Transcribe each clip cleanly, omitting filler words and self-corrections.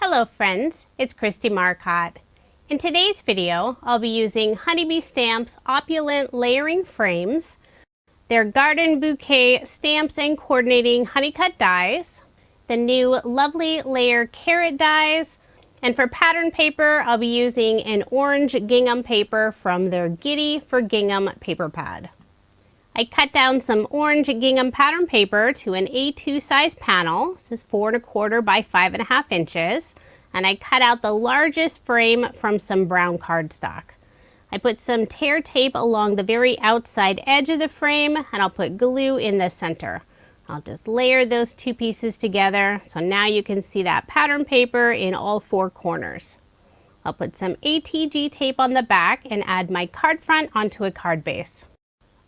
Hello friends, it's Kristie Marcotte. In today's video, I'll be using Honeybee Stamps Opulent Layering Frames, their Garden Bouquet Stamps and Coordinating Honeycut Dies, the new Lovely Layer Carrot Dies, and for pattern paper, I'll be using an orange gingham paper from their Giddy for Gingham paper pad. I cut down some orange gingham pattern paper to an A2 size panel. This is 4 1/4 by 5.5 inches. And I cut out the largest frame from some brown cardstock. I put some tear tape along the very outside edge of the frame, and I'll put glue in the center. I'll just layer those two pieces together, so now you can see that pattern paper in all 4 corners. I'll put some ATG tape on the back and add my card front onto a card base.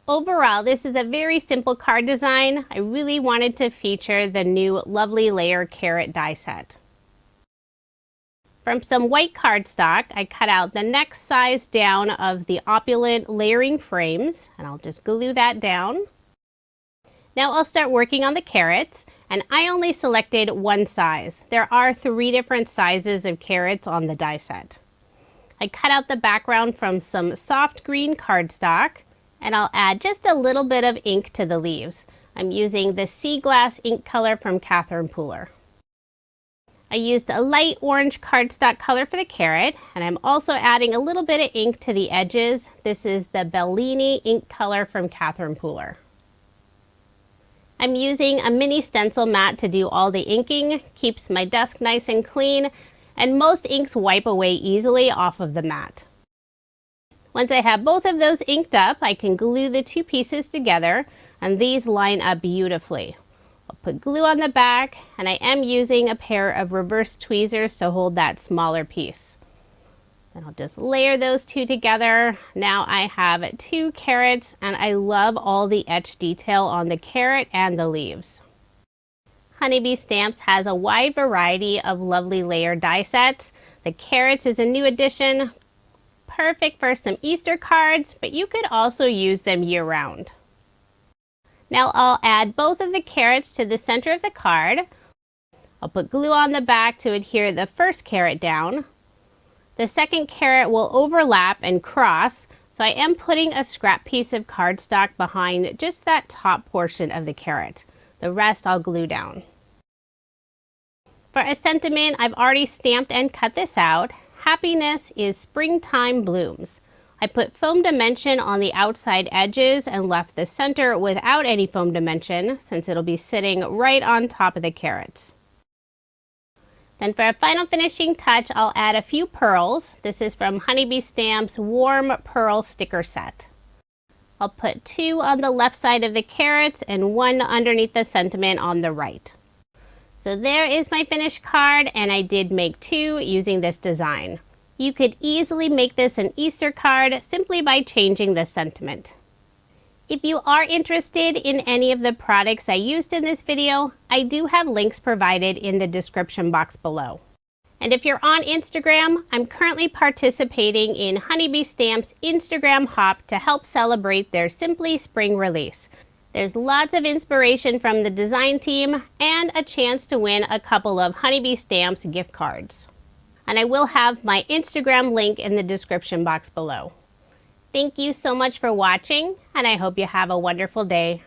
Overall, this is a very simple card design. I really wanted to feature the new Lovely Layer Carrot die set. From some white cardstock, I cut out the next size down of the Opulent layering frames, and I'll just glue that down. Now I'll start working on the carrots, and I only selected one size. There are 3 different sizes of carrots on the die set. I cut out the background from some soft green cardstock, and I'll add just a little bit of ink to the leaves. I'm using the Sea Glass ink color from Catherine Pooler. I used a light orange cardstock color for the carrot, and I'm also adding a little bit of ink to the edges. This is the Bellini ink color from Catherine Pooler. I'm using a mini stencil mat to do all the inking, keeps my desk nice and clean, and most inks wipe away easily off of the mat. Once I have both of those inked up, I can glue the 2 pieces together, and these line up beautifully. I'll put glue on the back, and I am using a pair of reverse tweezers to hold that smaller piece. Then I'll just layer those 2 together. Now I have 2 carrots, and I love all the etch detail on the carrot and the leaves. Honeybee Stamps has a wide variety of lovely layer die sets. The carrots is a new addition, perfect for some Easter cards, but you could also use them year-round. Now I'll add both of the carrots to the center of the card. I'll put glue on the back to adhere the first carrot down. The second carrot will overlap and cross, so I am putting a scrap piece of cardstock behind just that top portion of the carrot. The rest I'll glue down. For a sentiment, I've already stamped and cut this out. Happiness is springtime blooms. I put foam dimension on the outside edges and left the center without any foam dimension since it'll be sitting right on top of the carrots. Then for a final finishing touch, I'll add a few pearls. This is from Honeybee Stamps Warm Pearl Sticker Set. I'll put 2 on the left side of the carrots and 1 underneath the sentiment on the right. So there is my finished card, and I did make 2 using this design. You could easily make this an Easter card simply by changing the sentiment. If you are interested in any of the products I used in this video, I do have links provided in the description box below. And if you're on Instagram, I'm currently participating in Honeybee Stamps Instagram Hop to help celebrate their Simply Spring release. There's lots of inspiration from the design team and a chance to win a couple of Honeybee Stamps gift cards. And I will have my Instagram link in the description box below. Thank you so much for watching, and I hope you have a wonderful day.